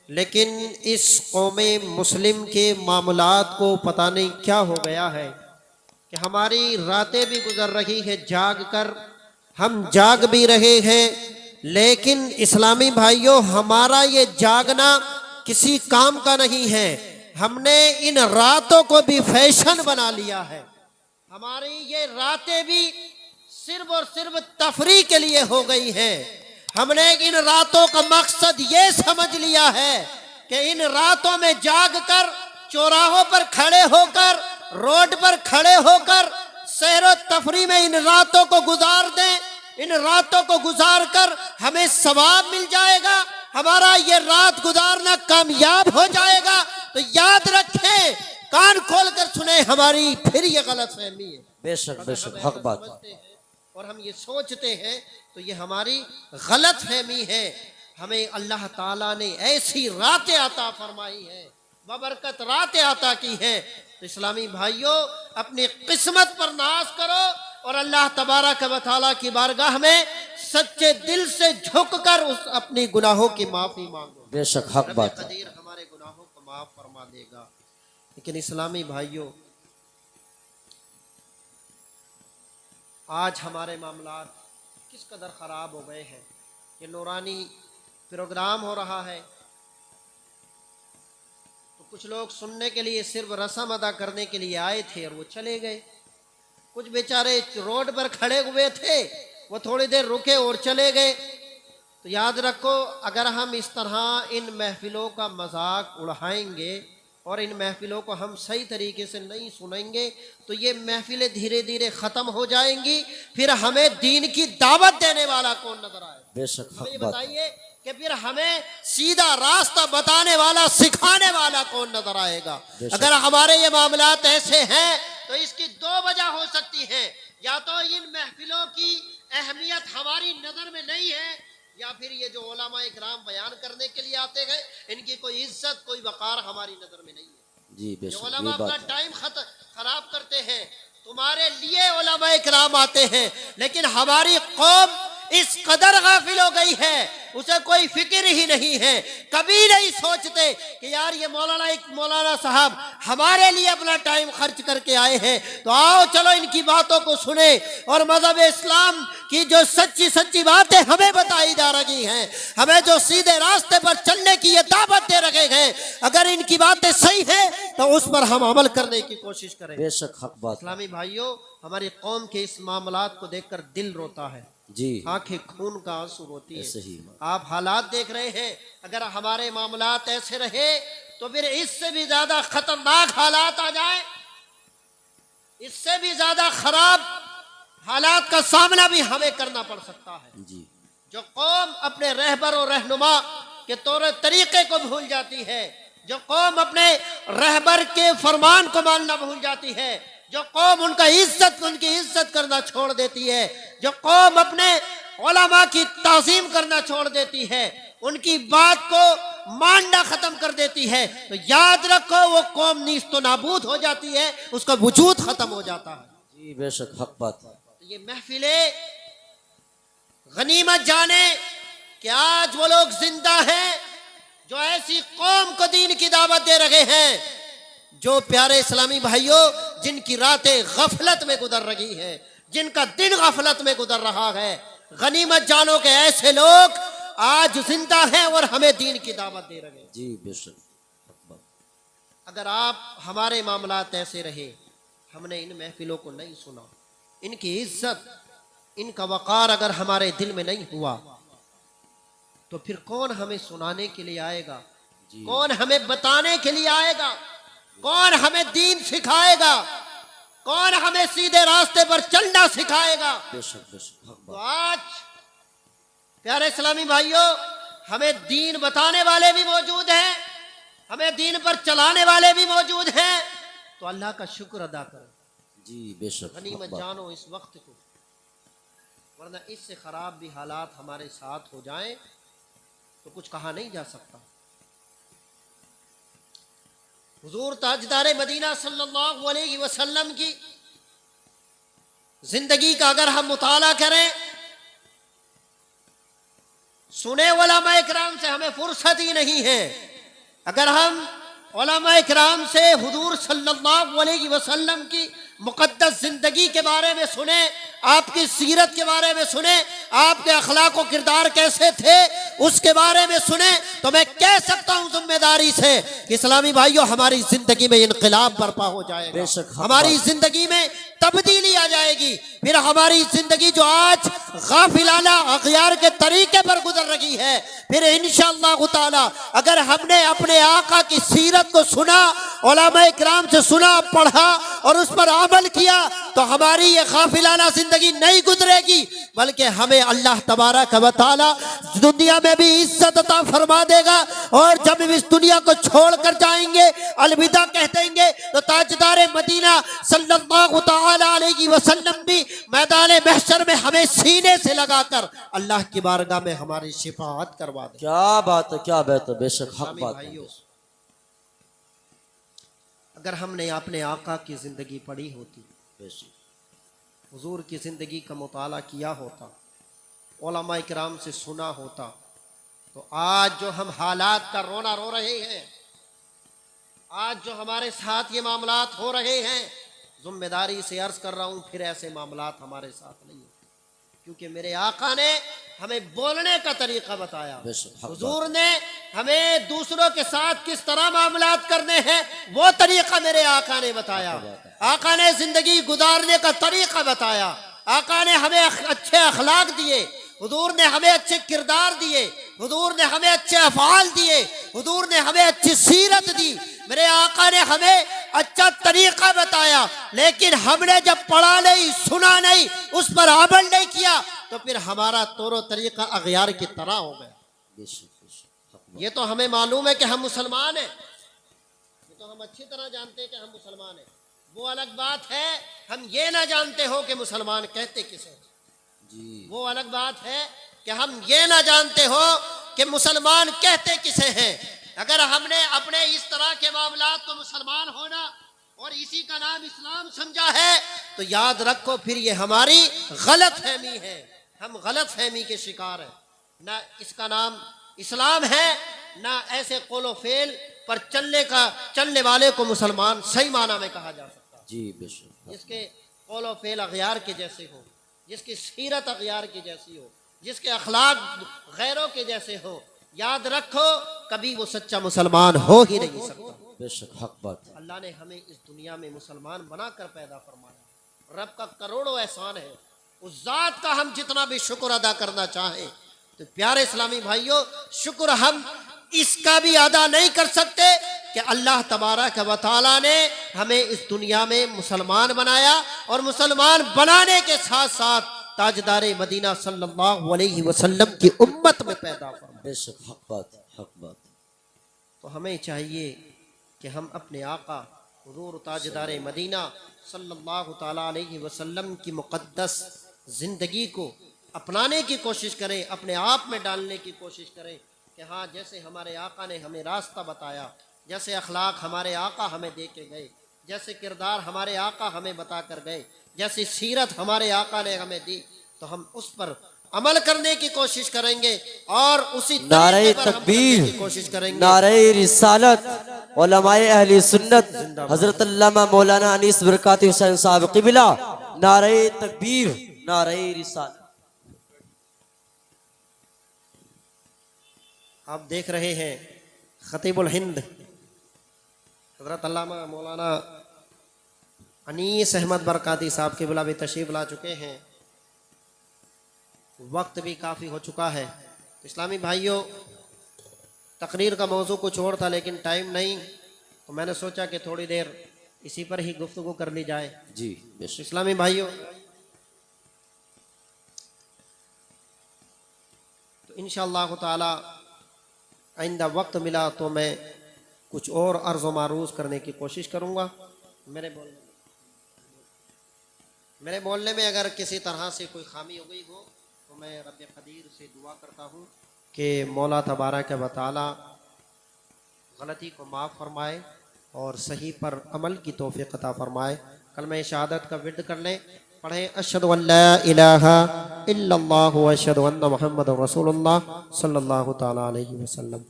लेकिन इस कौमे मुस्लिम के मामलात को पता नहीं क्या हो गया है कि हमारी रातें भी गुजर रही है जाग कर, हम जाग भी रहे हैं, लेकिन इस्लामी भाइयों हमारा ये जागना किसी काम का नहीं है। हमने इन रातों को भी फैशन बना लिया है। हमारी ये रातें भी सिर्फ और सिर्फ तफरी के लिए हो गई हैं। हमने इन रातों का मकसद ये समझ लिया है कि इन रातों में जाग कर, चौराहों पर खड़े होकर, रोड पर खड़े होकर सैर व तफरी में इन रातों को गुजार दें। इन रातों को गुजार कर हमें सवाब मिल जाएगा, हमारा ये रात गुजारना कामयाब हो जाएगा। तो याद रखें, कान खोल कर सुने, हमारी फिर ये गलत फहमी है। बेशक बेशक हक बात और हम ये सोचते हैं तो ये हमारी गलत फहमी है। हमें अल्लाह ताला ने ऐसी रातें अता फरमाई है, बबरकत रातें अता की है। तो इस्लामी भाइयों, अपनी किस्मत पर नाज करो और अल्लाह तबारक व तआला की बारगाह में सच्चे दिल से झुककर उस अपनी गुनाहों की माफी मांगो। बेशक हक बात है। कदीर हमारे गुनाहों को माफ फरमा देगा। लेकिन इस्लामी भाइयों, आज हमारे मामलात किस कदर ख़राब हो गए हैं कि नूरानी प्रोग्राम हो रहा है तो कुछ लोग सुनने के लिए, सिर्फ रस्म अदा करने के लिए आए थे और वो चले गए। कुछ बेचारे रोड पर खड़े हुए थे, वो थोड़ी देर रुके और चले गए। तो याद रखो, अगर हम इस तरह इन महफिलों का मजाक उड़ाएंगे और इन महफिलों को हम सही तरीके से नहीं सुनेंगे तो ये महफिलें धीरे धीरे ख़त्म हो जाएंगी। फिर हमें दीन की दावत देने वाला कौन नजर आएगा? बेशक हक ये बात। बताइए कि फिर हमें सीधा रास्ता बताने वाला, सिखाने वाला कौन नजर आएगा? अगर हमारे ये मामलात ऐसे हैं तो इसकी दो वजह हो सकती है। या तो इन महफिलों की अहमियत हमारी नजर में नहीं है, या फिर ये जो उलमा इकराम बयान करने के लिए आते हैं, इनकी कोई इज्जत, कोई वकार हमारी नजर में नहीं है। जी बेशक, जो उलमा ये अपना बात टाइम खराब करते हैं, तुम्हारे लिए उलमा इकराम आते हैं, लेकिन हमारी कौम इस कदर गाफिल हो गई है, उसे कोई फिक्र ही नहीं है। कभी नहीं सोचते कि यार ये मौलाना साहब हमारे लिए अपना टाइम खर्च करके आए हैं, तो आओ चलो इनकी बातों को सुने और मजहब इस्लाम की जो सच्ची सच्ची बातें हमें बताई जा रही हैं, हमें जो सीधे रास्ते पर चलने की ये दावत दे रखे हैं, अगर इनकी बातें सही हैं तो उस पर हम अमल करने की कोशिश करें। बेशक हक बात। इस्लामी भाइयों, हमारी कौम के इस मामलात को देखकर दिल रोता है, जी आंखें खून का आंसू रोती है। सही। आप हालात देख रहे हैं, अगर हमारे मामलात ऐसे रहे तो फिर इससे भी ज्यादा खतरनाक हालात आ जाए, इससे भी ज्यादा खराब हालात का सामना भी हमें करना पड़ सकता है। जी। जो कौम अपने रहबर और रहनुमा के तौर तरीके को भूल जाती है, जो कौम अपने रहबर के फरमान को मानना भूल जाती है, जो कौम उनकी इज्जत करना छोड़ देती है, जो कौम अपने उलमा की ताज़ीम करना छोड़ देती है, उनकी बात को मानना खत्म कर देती है, तो याद रखो वो कौम नीस्त नाबूद हो जाती है, उसका वजूद खत्म हो जाता है। जी बेशक हक बात। तो ये महफिलें गनीमत जाने कि आज वो लोग जिंदा हैं जो ऐसी कौम को दीन की दावत दे रहे हैं, जो प्यारे इस्लामी भाइयों जिनकी रातें गफलत में गुजर रही है, जिनका दिन गफलत में गुजर रहा है। गनीमत जानो के ऐसे लोग आज जिंदा हैं और हमें दीन की दावत दे रहे हैं। जी बेशक। अगर आप हमारे मामलात ऐसे रहे, हमने इन महफिलों को नहीं सुना, इनकी इज्जत, इनका वकार अगर हमारे दिल में नहीं हुआ, तो फिर कौन हमें सुनाने के लिए आएगा? कौन हमें बताने के लिए आएगा? कौन हमें दीन सिखाएगा? कौन हमें सीधे रास्ते पर चलना सिखाएगा? बेशक बेशक हक तो बात। आज प्यारे इस्लामी भाइयों, हमें दीन बताने वाले भी मौजूद हैं, हमें दीन पर चलाने वाले भी मौजूद हैं, तो अल्लाह का शुक्र अदा करें। जी बेशक गनीमत जानो इस वक्त को, वरना इससे खराब भी हालात हमारे साथ हो जाएं तो कुछ कहा नहीं जा सकता। हुजूर ताजदार मदीना सल्लल्लाहु अलैहि वसल्लम की जिंदगी का अगर हम मुताला करें, सुने उलमा इकराम से हमें फुर्सत ही नहीं है। अगर हम उलमा इकराम से हुजूर सल्लल्लाहु अलैहि वसल्लम की मुक़द्दस जिंदगी के बारे में सुने, आपकी सीरत के बारे में सुने, आपके अखलाक व किरदार कैसे थे उसके बारे में सुने, तो मैं कह सकता हूं जिम्मेदारी से कि इस्लामी भाइयों हमारी जिंदगी में इनकलाब बर्पा हो जाएगा, बेशक हमारी जिंदगी में तब्दीली आ जाएगी। फिर हमारी जिंदगी जो आज गाफिलाना अखयार के तरीके पर गुजर रही है, फिर इंशाअल्लाह ताला अगर हमने अपने आका की सीरत को सुना, उलमा इकराम से सुना, पढ़ा और उस पर अमल किया, तो हमारी ये गाफिलाना जिंदगी नहीं गुजरेगी, बल्कि हमें अल्लाह तबारक व तआला दुनिया में भी इज्जत अता फरमा देगा। और जब हम इस दुनिया को छोड़ कर जाएंगे, अलविदा कह देंगे, तो ताजदार मदीना सल्लल्लाहु तआला अलैहि वसल्लम भी मैदान महशर में हमें सीने से लगाकर अल्लाह की बारगाह में हमारी शिफाअत करवा दे। क्या बात है, क्या बात है, बेशक हक बात है। भाइयों, अगर हमने अपने आका की जिंदगी पढ़ी होती, बेशक हुजूर की जिंदगी का मुताला किया होता, उलमा इकराम से सुना होता, तो आज जो हम हालात का रोना रो रहे हैं, आज जो हमारे साथ ये मामलात हो रहे हैं, जिम्मेदारी से अर्ज कर रहा हूं, फिर ऐसे मामलात हमारे साथ नहीं हो, क्योंकि मेरे आका ने हमें बोलने का तरीका बताया, हुजूर ने हमें दूसरों के साथ किस तरह मामलात करने हैं वो तरीका मेरे आका ने बताया। आका ने जिंदगी गुजारने का तरीका बताया, आका ने हमें अच्छे अखलाक दिए, हुजूर ने हमें अच्छे किरदार दिए, हुजूर ने हमें अच्छे अफआल दिए, हुजूर ने हमें अच्छी सीरत दी, मेरे आका ने हमें अच्छा तरीका बताया। लेकिन हमने जब पढ़ा नहीं, सुना नहीं, उस पर अमल नहीं किया, तो फिर हमारा तौर तरीका अगयार की तरह हो गया। ये तो हमें मालूम है कि हम मुसलमान हैं, ये तो हम अच्छी तरह जानते हैं कि हम मुसलमान हैं। वो अलग बात है हम ये ना जानते हो कि मुसलमान कहते किसे जी। वो अलग बात है कि हम ये ना जानते हो कि मुसलमान कहते किसे हैं। अगर हमने अपने इस तरह के मामलात को मुसलमान होना और इसी का नाम इस्लाम समझा है, तो याद रखो फिर ये हमारी गलत फहमी है, हम गलत फहमी के शिकार हैं। ना इसका नाम इस्लाम है, ना ऐसे कौलो फेल पर चलने वाले को मुसलमान सही माना में कहा जा सकता जी। बेशक जिसके कौलो फेल अगयार के जैसे हो, जिसकी सीरत अगयार की जैसी हो, जिसके अखलाक गैरों के जैसे हो, याद रखो कभी वो सच्चा मुसलमान हो ही नहीं सकता। बेशक हक बात। अल्लाह ने हमें इस दुनिया में मुसलमान बनाकर पैदा फरमाया, रब का करोड़ों एहसान है, उस जात का हम जितना भी शुक्र अदा करना चाहें, तो प्यारे इस्लामी भाइयों, शुक्र हम इसका भी अदा नहीं कर सकते कि अल्लाह तबारक व तआला ने हमें इस दुनिया में मुसलमान बनाया और मुसलमान बनाने के साथ साथ ताजदार मदीना सल्लल्लाहु अलैहि वसल्लम की उम्मत में पैदा फरमाया। बेशक हक बात, हक बात। तो हमें चाहिए कि हम अपने आका हुजूर ताजदार मदीना सल्लल्लाहु ताला अलैहि वसल्लम की मुक़द्दस ज़िंदगी को अपनाने की कोशिश करें, अपने आप में डालने की कोशिश करें कि हाँ, जैसे हमारे आका ने हमें रास्ता बताया, जैसे अखलाक हमारे आका हमें दे के गए, जैसे किरदार हमारे आका हमें बता कर गए, जैसी सीरत हमारे आका ने हमें दी, तो हम उस पर अमल करने की कोशिश करेंगे और उसी नारे तरीके पर हम तकबीर, करने की कोशिश करेंगे। नारे रिसालत, उलमाए अहले सुन्नत हजरत अल्लामा मौलाना अनीस बरकाती हुसैन साहब क़िबला, नारे तकबीर, नारे रिसालत। आप देख रहे हैं खतीबुल हिंद हजरत अल्लामा मौलाना अनीस अहमद बरकाती साहब क़िबला भी तशरीफ ला चुके हैं। वक्त भी काफ़ी हो चुका है। इस्लामी भाइयों, तकरीर का मौजू कुछ और था लेकिन टाइम नहीं, तो मैंने सोचा कि थोड़ी देर इसी पर ही गुफ्तगू कर ली जाए जी। इस्लामी भाइयों, तो इंशाअल्लाह ताला आइंदा वक्त मिला तो मैं कुछ और अर्ज़ व मारूज़ करने की कोशिश करूँगा। मेरे बोलने में अगर किसी तरह से कोई खामी हो गई हो तो मैं रब क़दीर से दुआ करता हूँ कि मौला तबारक व तआला गलती को माफ़ फरमाए और सही पर अमल की तौफ़ीक़ अता फरमाए। कलमा शहादत का विर्द कर लें, पढ़ें अशहदु अल्ला इलाहा इल्लल्लाहु व अशहदु अन्ना मुहम्मदुर रसूलुल्लाह सल्लल्लाहु तआला अलैहि वसल्लम।